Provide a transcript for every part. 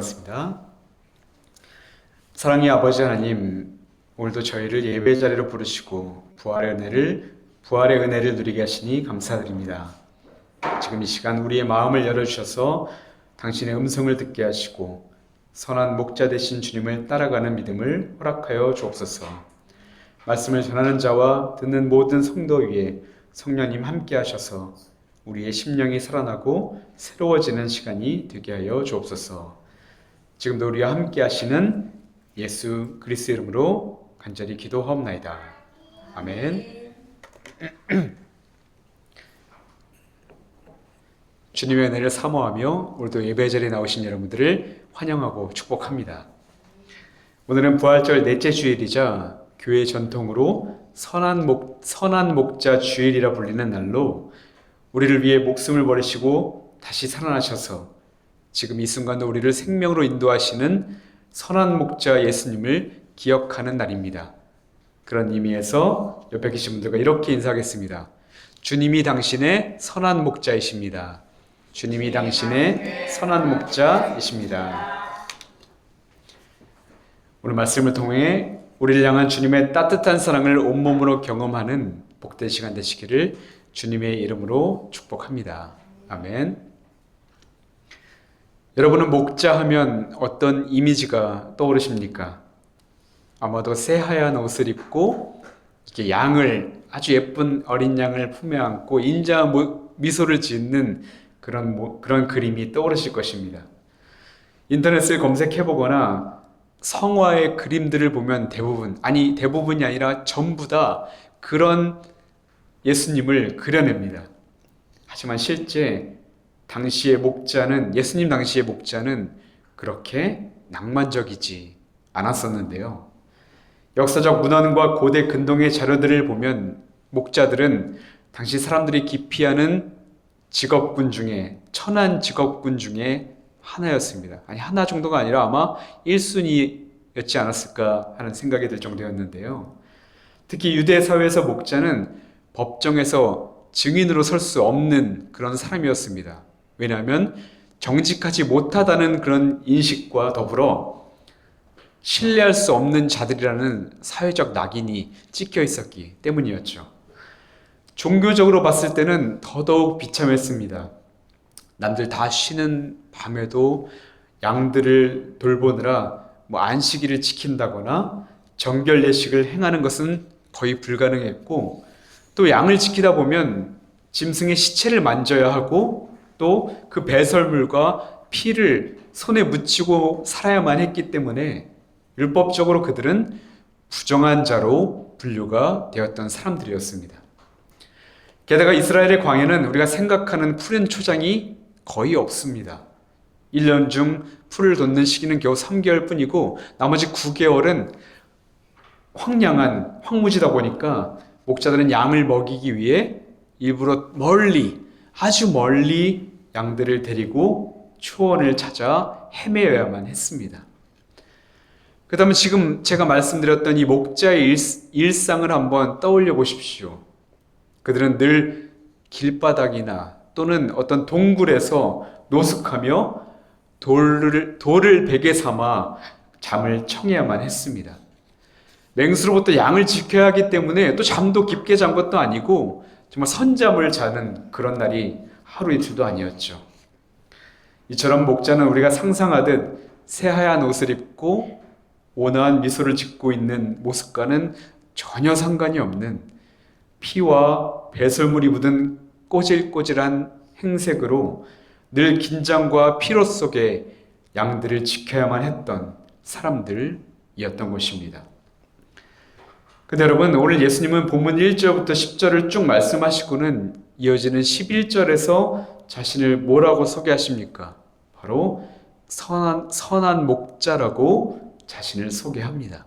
기도하겠습니다. 사랑의 아버지 하나님, 오늘도 저희를 예배 자리로 부르시고 부활의 은혜를 누리게 하시니 감사드립니다. 지금 이 시간 우리의 마음을 열어주셔서 당신의 음성을 듣게 하시고 선한 목자 되신 주님을 따라가는 믿음을 허락하여 주옵소서. 말씀을 전하는 자와 듣는 모든 성도 위에 성령님 함께 하셔서 우리의 심령이 살아나고 새로워지는 시간이 되게 하여 주옵소서. 지금도 우리와 함께 하시는 예수 그리스도 이름으로 간절히 기도하옵나이다. 아멘. 주님의 은혜를 사모하며 오늘도 예배 자리에 나오신 여러분들을 환영하고 축복합니다. 오늘은 부활절 넷째 주일이자 교회 전통으로 선한 목자 주일이라 불리는 날로 우리를 위해 목숨을 버리시고 다시 살아나셔서 지금 이 순간도 우리를 생명으로 인도하시는 선한 목자 예수님을 기억하는 날입니다. 그런 의미에서 옆에 계신 분들과 이렇게 인사하겠습니다. 주님이 당신의 선한 목자이십니다. 주님이 당신의 선한 목자이십니다. 오늘 말씀을 통해 우리를 향한 주님의 따뜻한 사랑을 온몸으로 경험하는 복된 시간 되시기를 주님의 이름으로 축복합니다. 아멘. 여러분은 목자 하면 어떤 이미지가 떠오르십니까? 아마도 새하얀 옷을 입고 이렇게 양을, 아주 예쁜 어린 양을 품에 안고 인자한 미소를 짓는 그런 그림이 떠오르실 것입니다. 인터넷을 검색해보거나 성화의 그림들을 보면 대부분이 아니라 전부 다 그런 예수님을 그려냅니다. 하지만 실제 예수님 당시의 목자는 그렇게 낭만적이지 않았었는데요. 역사적 문헌과 고대 근동의 자료들을 보면 목자들은 당시 사람들이 기피하는 천한 직업군 중에 하나였습니다. 하나 정도가 아니라 아마 1순위였지 않았을까 하는 생각이 들 정도였는데요. 특히 유대 사회에서 목자는 법정에서 증인으로 설 수 없는 그런 사람이었습니다. 왜냐하면 정직하지 못하다는 그런 인식과 더불어 신뢰할 수 없는 자들이라는 사회적 낙인이 찍혀 있었기 때문이었죠. 종교적으로 봤을 때는 더더욱 비참했습니다. 남들 다 쉬는 밤에도 양들을 돌보느라 안식일을 지킨다거나 정결 예식을 행하는 것은 거의 불가능했고, 또 양을 지키다 보면 짐승의 시체를 만져야 하고 또 그 배설물과 피를 손에 묻히고 살아야만 했기 때문에 율법적으로 그들은 부정한 자로 분류가 되었던 사람들이었습니다. 게다가 이스라엘의 광야는 우리가 생각하는 푸른 초장이 거의 없습니다. 1년 중 풀을 돋는 시기는 겨우 3개월 뿐이고 나머지 9개월은 황무지다 보니까 목자들은 양을 먹이기 위해 일부러 아주 멀리 양들을 데리고 초원을 찾아 헤매어야만 했습니다. 그렇다면 지금 제가 말씀드렸던 이 목자의 일상을 한번 떠올려 보십시오. 그들은 늘 길바닥이나 또는 어떤 동굴에서 노숙하며 돌을 베개 삼아 잠을 청해야만 했습니다. 맹수로부터 양을 지켜야 하기 때문에 또 잠도 깊게 잔 것도 아니고 정말 선잠을 자는 그런 날이 하루 이틀도 아니었죠. 이처럼 목자는 우리가 상상하듯 새하얀 옷을 입고 온화한 미소를 짓고 있는 모습과는 전혀 상관이 없는 피와 배설물이 묻은 꼬질꼬질한 행색으로 늘 긴장과 피로 속에 양들을 지켜야만 했던 사람들이었던 것입니다. 근데 여러분, 오늘 예수님은 본문 1절부터 10절을 쭉 말씀하시고는 이어지는 11절에서 자신을 뭐라고 소개하십니까? 바로 선한 목자라고 자신을 소개합니다.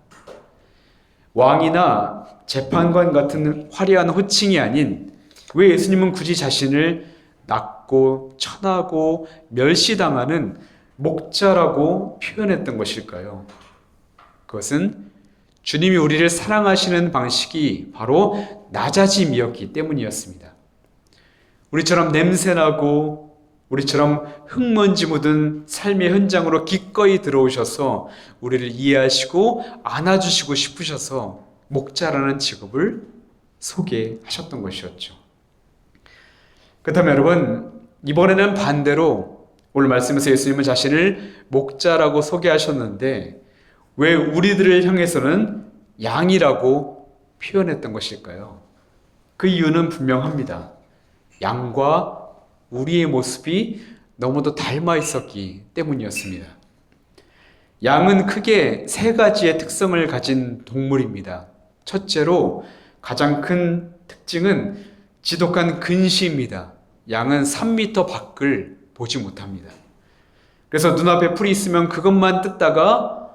왕이나 재판관 같은 화려한 호칭이 아닌 왜 예수님은 굳이 자신을 낮고 천하고 멸시당하는 목자라고 표현했던 것일까요? 그것은 주님이 우리를 사랑하시는 방식이 바로 낮아짐이었기 때문이었습니다. 우리처럼 냄새나고 우리처럼 흙먼지 묻은 삶의 현장으로 기꺼이 들어오셔서 우리를 이해하시고 안아주시고 싶으셔서 목자라는 직업을 소개하셨던 것이었죠. 그렇다면 여러분, 이번에는 반대로 오늘 말씀에서 예수님은 자신을 목자라고 소개하셨는데 왜 우리들을 향해서는 양이라고 표현했던 것일까요? 그 이유는 분명합니다. 양과 우리의 모습이 너무도 닮아 있었기 때문이었습니다. 양은 크게 세 가지의 특성을 가진 동물입니다. 첫째로 가장 큰 특징은 지독한 근시입니다. 양은 3m 밖을 보지 못합니다. 그래서 눈앞에 풀이 있으면 그것만 뜯다가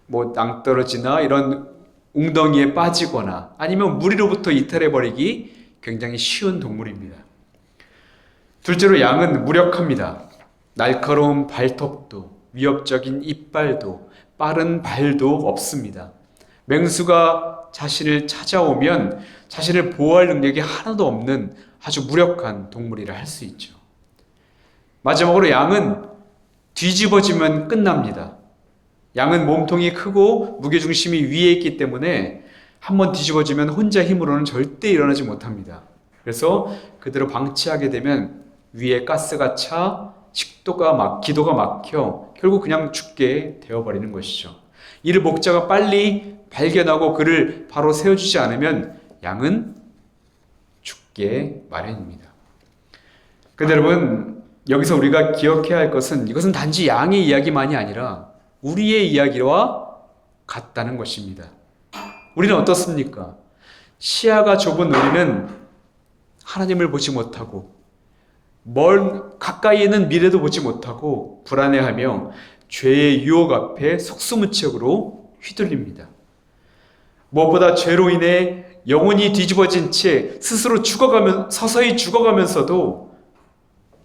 낭떠러지나 이런 웅덩이에 빠지거나 아니면 무리로부터 이탈해버리기 굉장히 쉬운 동물입니다. 둘째로 양은 무력합니다. 날카로운 발톱도 위협적인 이빨도 빠른 발도 없습니다. 맹수가 자신을 찾아오면 자신을 보호할 능력이 하나도 없는 아주 무력한 동물이라 할 수 있죠. 마지막으로 양은 뒤집어지면 끝납니다. 양은 몸통이 크고 무게중심이 위에 있기 때문에 한번 뒤집어지면 혼자 힘으로는 절대 일어나지 못합니다. 그래서 그대로 방치하게 되면 위에 가스가 차 기도가 막혀 결국 그냥 죽게 되어버리는 것이죠. 이를 목자가 빨리 발견하고 그를 바로 세워주지 않으면 양은 죽게 마련입니다. 그런데 여러분, 여기서 우리가 기억해야 할 것은 이것은 단지 양의 이야기만이 아니라 우리의 이야기와 같다는 것입니다. 우리는 어떻습니까? 시야가 좁은 우리는 하나님을 보지 못하고 가까이 있는 미래도 보지 못하고 불안해하며 죄의 유혹 앞에 속수무책으로 휘둘립니다. 무엇보다 죄로 인해 영혼이 뒤집어진 채 서서히 죽어가면서도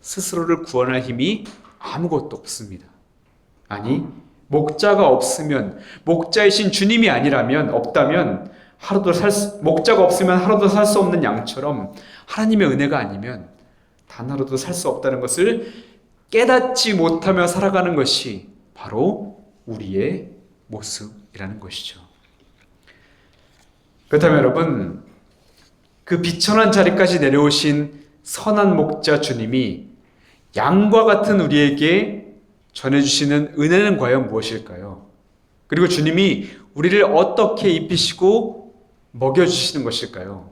스스로를 구원할 힘이 아무것도 없습니다. 아니, 목자가 없으면, 목자이신 주님이 없다면 목자가 없으면 하루도 살 수 없는 양처럼 하나님의 은혜가 아니면 단 하루도 살 수 없다는 것을 깨닫지 못하며 살아가는 것이 바로 우리의 모습이라는 것이죠. 그렇다면 여러분, 그 비천한 자리까지 내려오신 선한 목자 주님이 양과 같은 우리에게 전해주시는 은혜는 과연 무엇일까요? 그리고 주님이 우리를 어떻게 입히시고 먹여주시는 것일까요?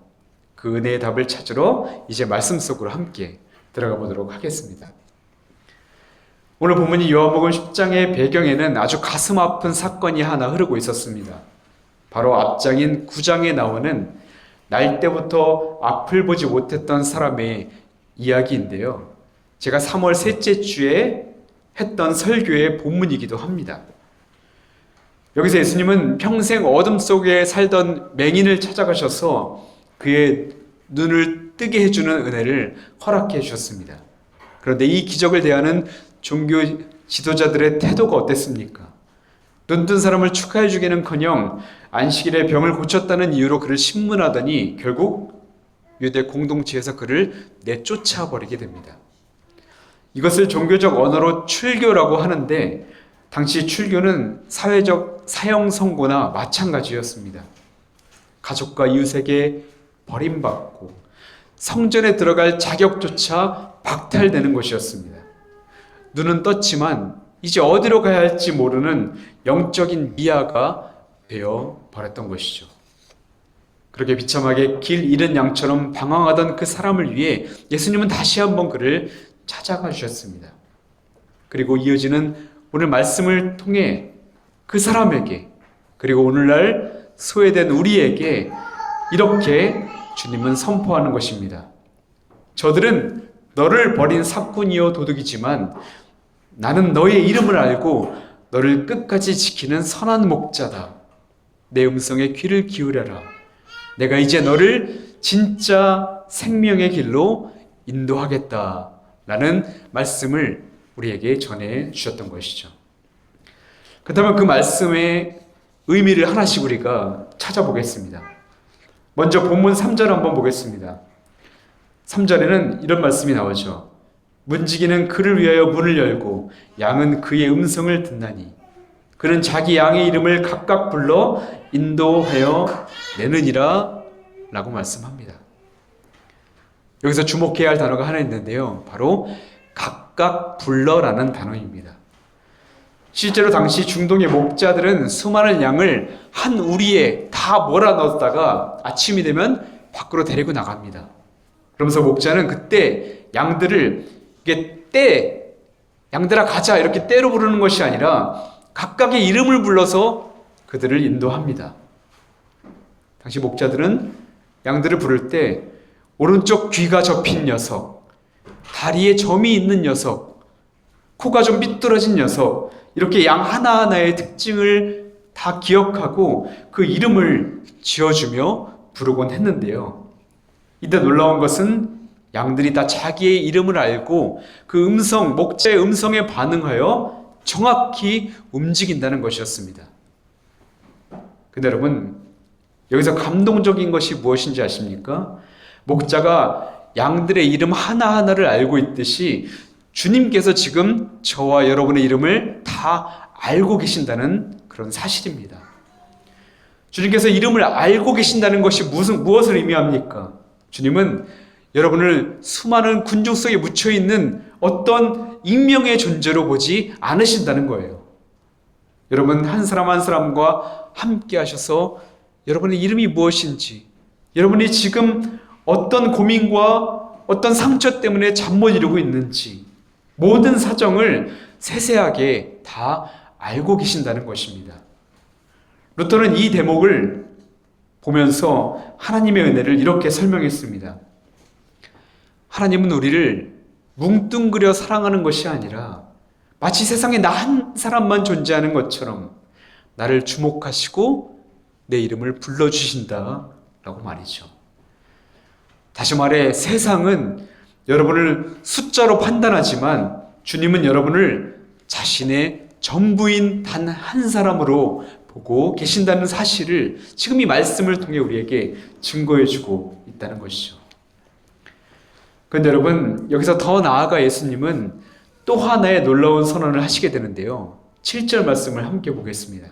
그 은혜의 답을 찾으러 이제 말씀 속으로 함께 들어가 보도록 하겠습니다. 오늘 본문이 요한복음 10장의 배경에는 아주 가슴 아픈 사건이 하나 흐르고 있었습니다. 바로 앞장인 9장에 나오는 날 때부터 앞을 보지 못했던 사람의 이야기인데요. 제가 3월 셋째 주에 했던 설교의 본문이기도 합니다. 여기서 예수님은 평생 어둠 속에 살던 맹인을 찾아가셔서 그의 눈을 뜨게 해주는 은혜를 허락해 주셨습니다. 그런데 이 기적을 대하는 종교 지도자들의 태도가 어땠습니까? 눈뜬 사람을 축하해 주기는커녕 안식일에 병을 고쳤다는 이유로 그를 신문하더니 결국 유대 공동체에서 그를 내쫓아 버리게 됩니다. 이것을 종교적 언어로 출교라고 하는데 당시 출교는 사회적 사형 선고나 마찬가지였습니다. 가족과 이웃에게 버림받고 성전에 들어갈 자격조차 박탈되는 것이었습니다. 눈은 떴지만 이제 어디로 가야 할지 모르는 영적인 미아가 되어 버렸던 것이죠. 그렇게 비참하게 길 잃은 양처럼 방황하던 그 사람을 위해 예수님은 다시 한번 그를 찾아가 주셨습니다. 그리고 이어지는 오늘 말씀을 통해 그 사람에게 그리고 오늘날 소외된 우리에게 이렇게 주님은 선포하는 것입니다. 저들은 너를 버린 사꾼이요 도둑이지만 나는 너의 이름을 알고 너를 끝까지 지키는 선한 목자다. 내 음성에 귀를 기울여라. 내가 이제 너를 진짜 생명의 길로 인도하겠다. 라는 말씀을 우리에게 전해 주셨던 것이죠. 그렇다면 그 말씀의 의미를 하나씩 우리가 찾아보겠습니다. 먼저 본문 3절 한번 보겠습니다. 3절에는 이런 말씀이 나오죠. 문지기는 그를 위하여 문을 열고 양은 그의 음성을 듣나니 그는 자기 양의 이름을 각각 불러 인도하여 내느니라 라고 말씀합니다. 여기서 주목해야 할 단어가 하나 있는데요. 바로 각각 불러라는 단어입니다. 실제로 당시 중동의 목자들은 수많은 양을 한 우리에 다 몰아넣었다가 아침이 되면 밖으로 데리고 나갑니다. 그러면서 목자는 그때 양들을 이게 양들아 가자 이렇게 때로 부르는 것이 아니라 각각의 이름을 불러서 그들을 인도합니다. 당시 목자들은 양들을 부를 때 오른쪽 귀가 접힌 녀석, 다리에 점이 있는 녀석, 코가 좀 삐뚤어진 녀석, 이렇게 양 하나하나의 특징을 다 기억하고 그 이름을 지어주며 부르곤 했는데요. 이때 놀라운 것은 양들이 다 자기의 이름을 알고 그 목자의 음성에 반응하여 정확히 움직인다는 것이었습니다. 근데 여러분, 여기서 감동적인 것이 무엇인지 아십니까? 목자가 양들의 이름 하나하나를 알고 있듯이 주님께서 지금 저와 여러분의 이름을 다 알고 계신다는 그런 사실입니다. 주님께서 이름을 알고 계신다는 것이 무엇을 의미합니까? 주님은 여러분을 수많은 군중 속에 묻혀있는 어떤 익명의 존재로 보지 않으신다는 거예요. 여러분 한 사람 한 사람과 함께 하셔서 여러분의 이름이 무엇인지, 여러분이 지금 어떤 고민과 어떤 상처 때문에 잠 못 이루고 있는지 모든 사정을 세세하게 다 알고 계신다는 것입니다. 루터는 이 대목을 보면서 하나님의 은혜를 이렇게 설명했습니다. 하나님은 우리를 뭉뚱그려 사랑하는 것이 아니라 마치 세상에 나 한 사람만 존재하는 것처럼 나를 주목하시고 내 이름을 불러주신다라고 말이죠. 다시 말해 세상은 여러분을 숫자로 판단하지만 주님은 여러분을 자신의 전부인 단 한 사람으로 보고 계신다는 사실을 지금 이 말씀을 통해 우리에게 증거해주고 있다는 것이죠. 그런데 여러분 여기서 더 나아가 예수님은 또 하나의 놀라운 선언을 하시게 되는데요. 7절 말씀을 함께 보겠습니다.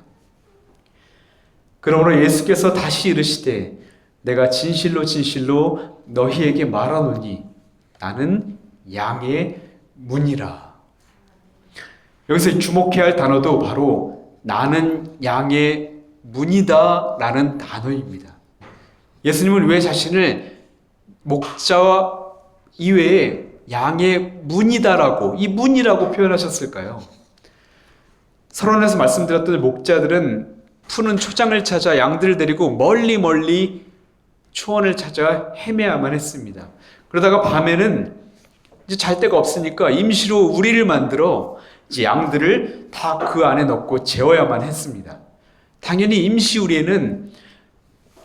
그러므로 예수께서 다시 이르시되 내가 진실로 진실로 너희에게 말하노니 나는 양의 문이라. 여기서 주목해야 할 단어도 바로 나는 양의 문이다 라는 단어입니다. 예수님은 왜 자신을 목자와 이외에 양의 문이다라고 이 문이라고 표현하셨을까요? 서론에서 말씀드렸던 목자들은 푸는 초장을 찾아 양들을 데리고 멀리 초원을 찾아 헤매야만 했습니다. 그러다가 밤에는 이제 잘 데가 없으니까 임시로 우리를 만들어 이제 양들을 다 그 안에 넣고 재워야만 했습니다. 당연히 임시 우리에는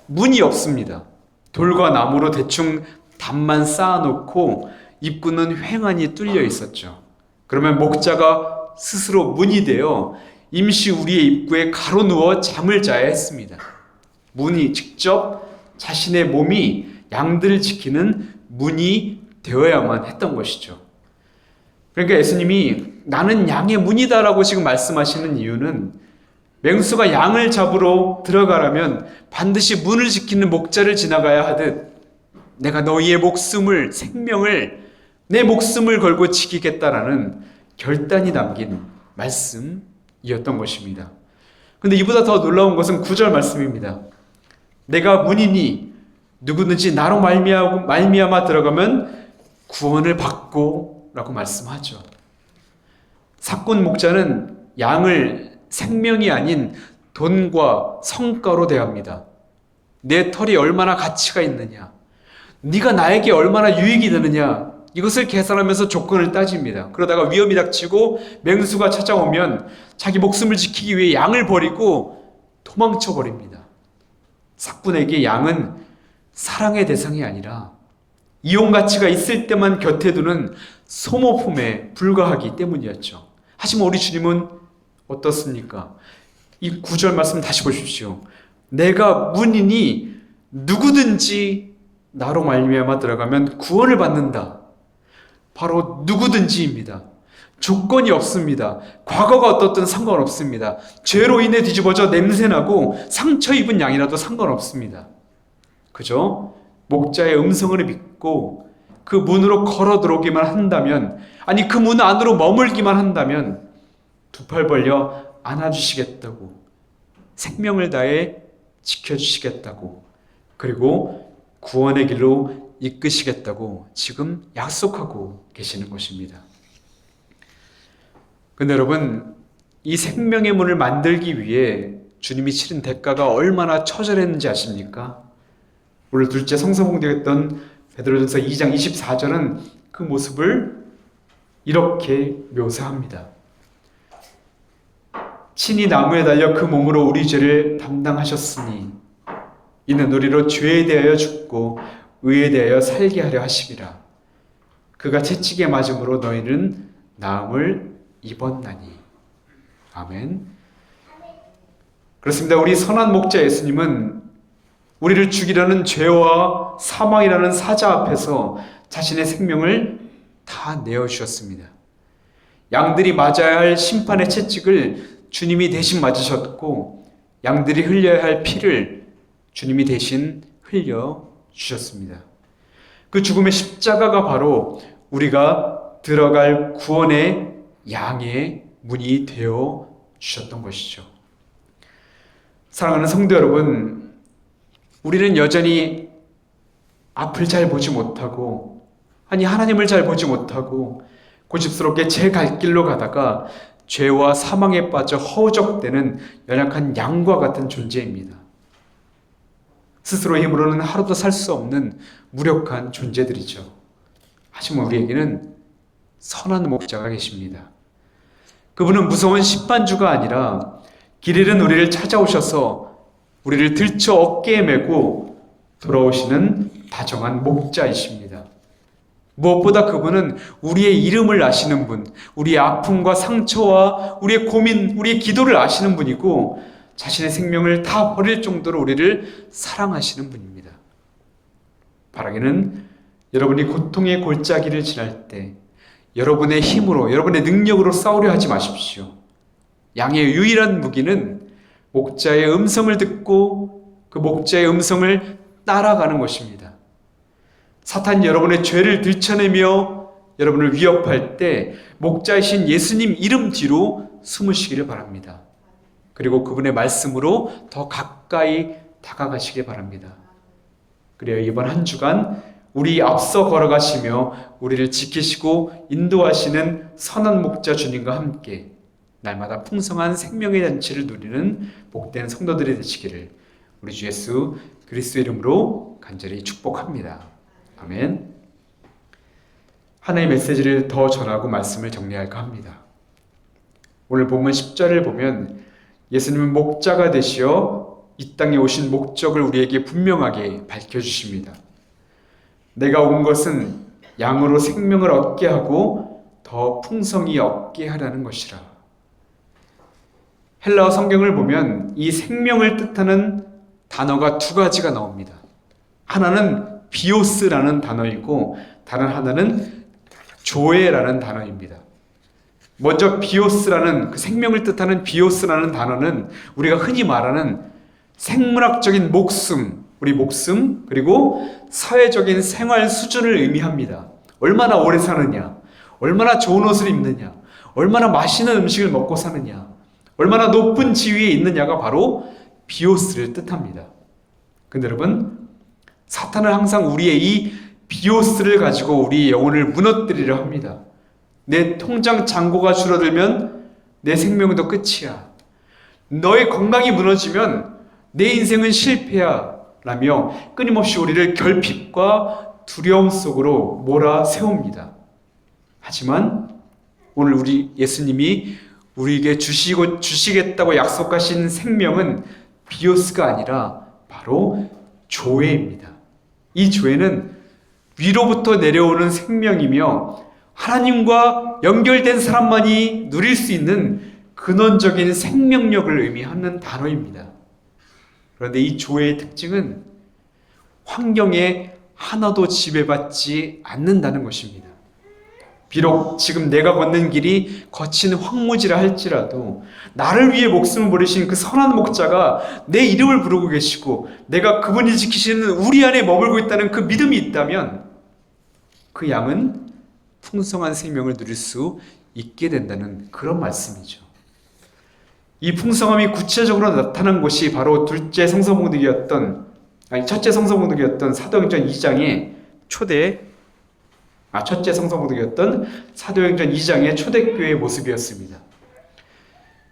문이 없습니다. 돌과 나무로 대충 담만 쌓아놓고 입구는 횡하니 뚫려 있었죠. 그러면 목자가 스스로 문이 되어 임시 우리의 입구에 가로누워 잠을 자야 했습니다. 문이 직접 자신의 몸이 양들을 지키는 문이 되어야만 했던 것이죠. 그러니까 예수님이 나는 양의 문이다라고 지금 말씀하시는 이유는 맹수가 양을 잡으러 들어가려면 반드시 문을 지키는 목자를 지나가야 하듯 내가 너희의 생명을 내 목숨을 걸고 지키겠다라는 결단이 담긴 말씀이었던 것입니다. 그런데 이보다 더 놀라운 것은 9절 말씀입니다. 내가 문이니 누구든지 나로 말미암아 들어가면 구원을 받고 라고 말씀하죠. 사꾼 목자는 양을 생명이 아닌 돈과 성과로 대합니다. 내 털이 얼마나 가치가 있느냐, 네가 나에게 얼마나 유익이 되느냐, 이것을 계산하면서 조건을 따집니다. 그러다가 위험이 닥치고 맹수가 찾아오면 자기 목숨을 지키기 위해 양을 버리고 도망쳐 버립니다. 사꾼에게 양은 사랑의 대상이 아니라 이용 가치가 있을 때만 곁에 두는 소모품에 불과하기 때문이었죠. 하지만 우리 주님은 어떻습니까? 이 9절 말씀 다시 보십시오. 내가 문이니 누구든지 나로 말미암아 들어가면 구원을 받는다. 바로 누구든지입니다. 조건이 없습니다. 과거가 어떻든 상관없습니다. 죄로 인해 뒤집어져 냄새나고 상처 입은 양이라도 상관없습니다. 그죠? 목자의 음성을 믿고 그 문으로 걸어 들어오기만 한다면, 아니 그 문 안으로 머물기만 한다면 두 팔 벌려 안아주시겠다고, 생명을 다해 지켜주시겠다고, 그리고 구원의 길로 이끄시겠다고 지금 약속하고 계시는 것입니다. 근데 여러분, 이 생명의 문을 만들기 위해 주님이 치른 대가가 얼마나 처절했는지 아십니까? 오늘 둘째 성서봉독했던 베드로전서 2장 24절은 그 모습을 이렇게 묘사합니다. 친히 나무에 달려 그 몸으로 우리 죄를 담당하셨으니 이는 우리로 죄에 대하여 죽고 의에 대하여 살게 하려 하심이라. 그가 채찍에 맞음으로 너희는 나음을 입었나니. 아멘. 그렇습니다. 우리 선한 목자 예수님은 우리를 죽이려는 죄와 사망이라는 사자 앞에서 자신의 생명을 다 내어주셨습니다. 양들이 맞아야 할 심판의 채찍을 주님이 대신 맞으셨고, 양들이 흘려야 할 피를 주님이 대신 흘려주셨습니다. 그 죽음의 십자가가 바로 우리가 들어갈 구원의 양의 문이 되어 주셨던 것이죠. 사랑하는 성도 여러분, 우리는 여전히 앞을 잘 보지 못하고, 아니 하나님을 잘 보지 못하고 고집스럽게 제 갈 길로 가다가 죄와 사망에 빠져 허우적대는 연약한 양과 같은 존재입니다. 스스로의 힘으로는 하루도 살 수 없는 무력한 존재들이죠. 하지만 우리에게는 선한 목자가 계십니다. 그분은 무서운 심판주가 아니라 길 잃은 우리를 찾아오셔서 우리를 들쳐 어깨에 메고 돌아오시는 다정한 목자이십니다. 무엇보다 그분은 우리의 이름을 아시는 분, 우리의 아픔과 상처와 우리의 고민, 우리의 기도를 아시는 분이고 자신의 생명을 다 버릴 정도로 우리를 사랑하시는 분입니다. 바라기는 여러분이 고통의 골짜기를 지날 때 여러분의 힘으로, 여러분의 능력으로 싸우려 하지 마십시오. 양의 유일한 무기는 목자의 음성을 듣고 그 목자의 음성을 따라가는 것입니다. 사탄이 여러분의 죄를 들춰내며 여러분을 위협할 때 목자이신 예수님 이름 뒤로 숨으시기를 바랍니다. 그리고 그분의 말씀으로 더 가까이 다가가시길 바랍니다. 그래야 이번 한 주간 우리 앞서 걸어가시며 우리를 지키시고 인도하시는 선한 목자 주님과 함께 날마다 풍성한 생명의 잔치를 누리는 복된 성도들이 되시기를 우리 주 예수 그리스도의 이름으로 간절히 축복합니다. 아멘. 하나의 메시지를 더 전하고 말씀을 정리할까 합니다. 오늘 본문 10절을 보면 예수님은 목자가 되시어 이 땅에 오신 목적을 우리에게 분명하게 밝혀주십니다. 내가 온 것은 양으로 생명을 얻게 하고 더 풍성히 얻게 하라는 것이라. 헬라어 성경을 보면 이 생명을 뜻하는 단어가 두 가지가 나옵니다. 하나는 비오스라는 단어이고 다른 하나는 조에라는 단어입니다. 먼저 비오스라는 그 생명을 뜻하는 비오스라는 단어는 우리가 흔히 말하는 생물학적인 목숨, 우리 목숨 그리고 사회적인 생활 수준을 의미합니다. 얼마나 오래 사느냐, 얼마나 좋은 옷을 입느냐, 얼마나 맛있는 음식을 먹고 사느냐, 얼마나 높은 지위에 있느냐가 바로 비오스를 뜻합니다. 근데 여러분, 사탄은 항상 우리의 이 비오스를 가지고 우리의 영혼을 무너뜨리려 합니다. 내 통장 잔고가 줄어들면 내 생명도 끝이야. 너의 건강이 무너지면 내 인생은 실패야 라며 끊임없이 우리를 결핍과 두려움 속으로 몰아세웁니다. 하지만 오늘 우리 예수님이 우리에게 주시겠다고 약속하신 생명은 비오스가 아니라 바로 조회입니다. 이 조회는 위로부터 내려오는 생명이며 하나님과 연결된 사람만이 누릴 수 있는 근원적인 생명력을 의미하는 단어입니다. 그런데 이 조회의 특징은 환경에 하나도 지배받지 않는다는 것입니다. 비록 지금 내가 걷는 길이 거친 황무지라 할지라도 나를 위해 목숨을 버리신 그 선한 목자가 내 이름을 부르고 계시고 내가 그분이 지키시는 우리 안에 머물고 있다는 그 믿음이 있다면 그 양은 풍성한 생명을 누릴 수 있게 된다는 그런 말씀이죠. 이 풍성함이 구체적으로 나타난 곳이 바로 첫째 성서봉독이었던 사도행전 2장의 첫째 성서봉독이었던 사도행전 2장의 초대교회의 모습이었습니다.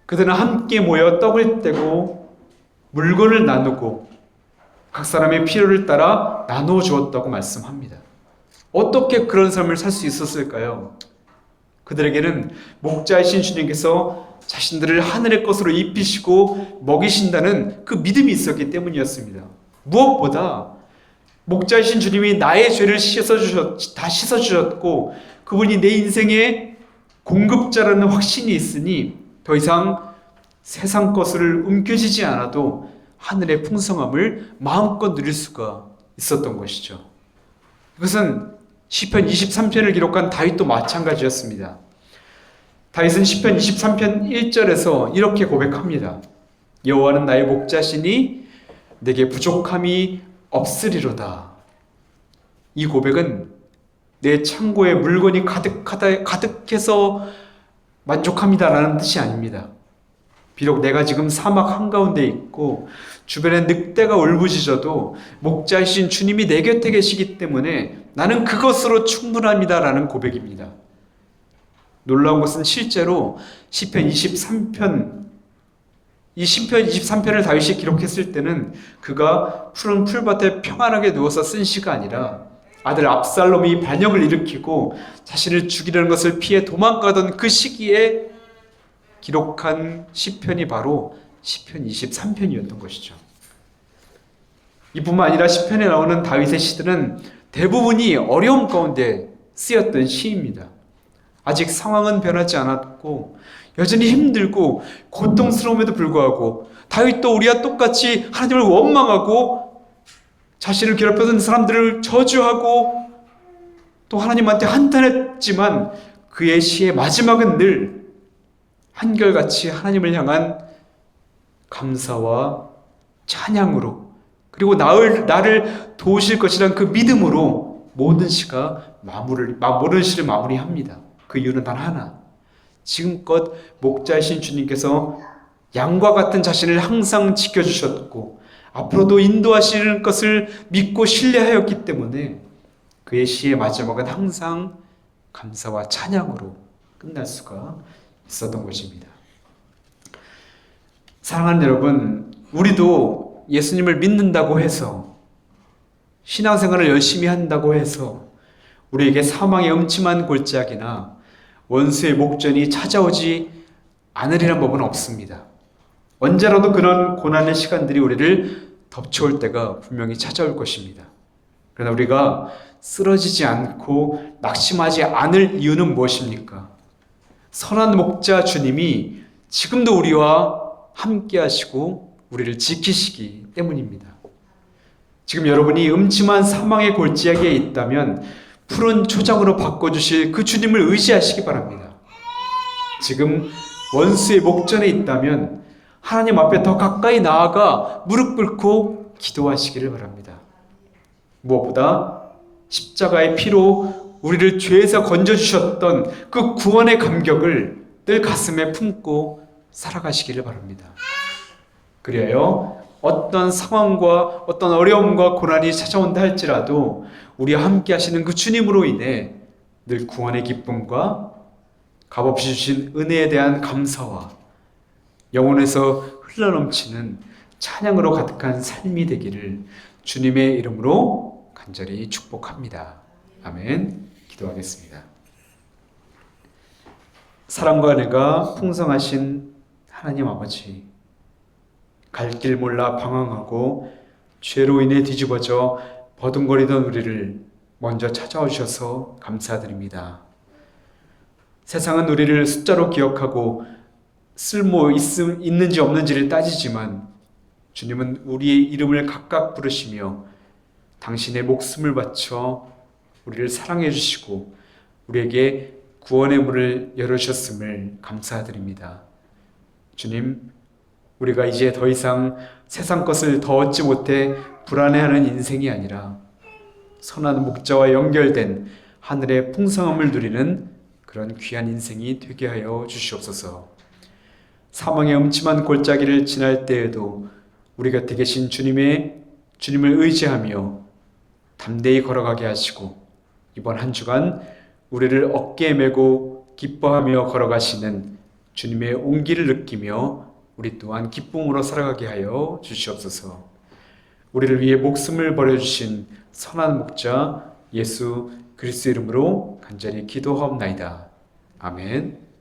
그들은 함께 모여 떡을 떼고 물건을 나누고 각 사람의 필요를 따라 나누어 주었다고 말씀합니다. 어떻게 그런 삶을 살 수 있었을까요? 그들에게는 목자이신 주님께서 자신들을 하늘의 것으로 입히시고 먹이신다는 그 믿음이 있었기 때문이었습니다. 무엇보다 목자이신 주님이 나의 죄를 다 씻어주셨고 그분이 내 인생의 공급자라는 확신이 있으니 더 이상 세상 것을 움켜쥐지 않아도 하늘의 풍성함을 마음껏 누릴 수가 있었던 것이죠. 이것은 시편 23편을 기록한 다윗도 마찬가지였습니다. 다윗은 시편 23편 1절에서 이렇게 고백합니다. 여호와는 나의 목자시니 내게 부족함이 없으리로다. 이 고백은 내 창고에 물건이 가득해서 만족합니다라는 뜻이 아닙니다. 비록 내가 지금 사막 한가운데 있고 주변에 늑대가 울부짖어도 목자이신 주님이 내 곁에 계시기 때문에 나는 그것으로 충분합니다라는 고백입니다. 놀라운 것은 실제로 시편 23편을 다윗이 기록했을 때는 그가 푸른 풀밭에 평안하게 누워서 쓴 시가 아니라 아들 압살롬이 반역을 일으키고 자신을 죽이려는 것을 피해 도망가던 그 시기에 기록한 시편이 바로 시편 23편이었던 것이죠. 이뿐만 아니라 시편에 나오는 다윗의 시들은 대부분이 어려움 가운데 쓰였던 시입니다. 아직 상황은 변하지 않았고 여전히 힘들고 고통스러움에도 불구하고 다윗도 우리와 똑같이 하나님을 원망하고 자신을 괴롭혔던 사람들을 저주하고 또 하나님한테 한탄했지만 그의 시의 마지막은 늘 한결같이 하나님을 향한 감사와 찬양으로 그리고 나를 도우실 것이란 그 믿음으로 모든 시를 마무리합니다. 그 이유는 단 하나. 지금껏 목자이신 주님께서 양과 같은 자신을 항상 지켜주셨고 앞으로도 인도하시는 것을 믿고 신뢰하였기 때문에 그의 시의 마지막은 항상 감사와 찬양으로 끝날 수가 있었던 것입니다. 사랑하는 여러분, 우리도 예수님을 믿는다고 해서 신앙생활을 열심히 한다고 해서 우리에게 사망의 음침한 골짜기나 원수의 목전이 찾아오지 않으리란 법은 없습니다. 언제라도 그런 고난의 시간들이 우리를 덮쳐올 때가 분명히 찾아올 것입니다. 그러나 우리가 쓰러지지 않고 낙심하지 않을 이유는 무엇입니까? 선한 목자 주님이 지금도 우리와 함께 하시고 우리를 지키시기 때문입니다. 지금 여러분이 음침한 사망의 골짜기에 있다면 푸른 초장으로 바꿔주실 그 주님을 의지하시기 바랍니다. 지금 원수의 목전에 있다면 하나님 앞에 더 가까이 나아가 무릎 꿇고 기도하시기를 바랍니다. 무엇보다 십자가의 피로 우리를 죄에서 건져주셨던 그 구원의 감격을 늘 가슴에 품고 살아가시기를 바랍니다. 그리하여 어떤 상황과 어떤 어려움과 고난이 찾아온다 할지라도 우리와 함께 하시는 그 주님으로 인해 늘 구원의 기쁨과 값없이 주신 은혜에 대한 감사와 영혼에서 흘러넘치는 찬양으로 가득한 삶이 되기를 주님의 이름으로 간절히 축복합니다. 아멘. 기도하겠습니다. 사랑과 은혜가 풍성하신 하나님 아버지, 갈 길 몰라 방황하고 죄로 인해 뒤집어져 버둥거리던 우리를 먼저 찾아오셔서 감사드립니다. 세상은 우리를 숫자로 기억하고 쓸모 있는지 없는지를 따지지만 주님은 우리의 이름을 각각 부르시며 당신의 목숨을 바쳐 우리를 사랑해 주시고 우리에게 구원의 문을 열으셨음을 감사드립니다. 주님, 우리가 이제 더 이상 세상 것을 더 얻지 못해 불안해하는 인생이 아니라 선한 목자와 연결된 하늘의 풍성함을 누리는 그런 귀한 인생이 되게 하여 주시옵소서. 사망의 음침한 골짜기를 지날 때에도 우리 곁에 계신 주님을 의지하며 담대히 걸어가게 하시고, 이번 한 주간 우리를 어깨에 메고 기뻐하며 걸어가시는 주님의 온기를 느끼며 우리 또한 기쁨으로 살아가게 하여 주시옵소서. 우리를 위해 목숨을 버려주신 선한 목자 예수 그리스도 이름으로 간절히 기도하옵나이다. 아멘.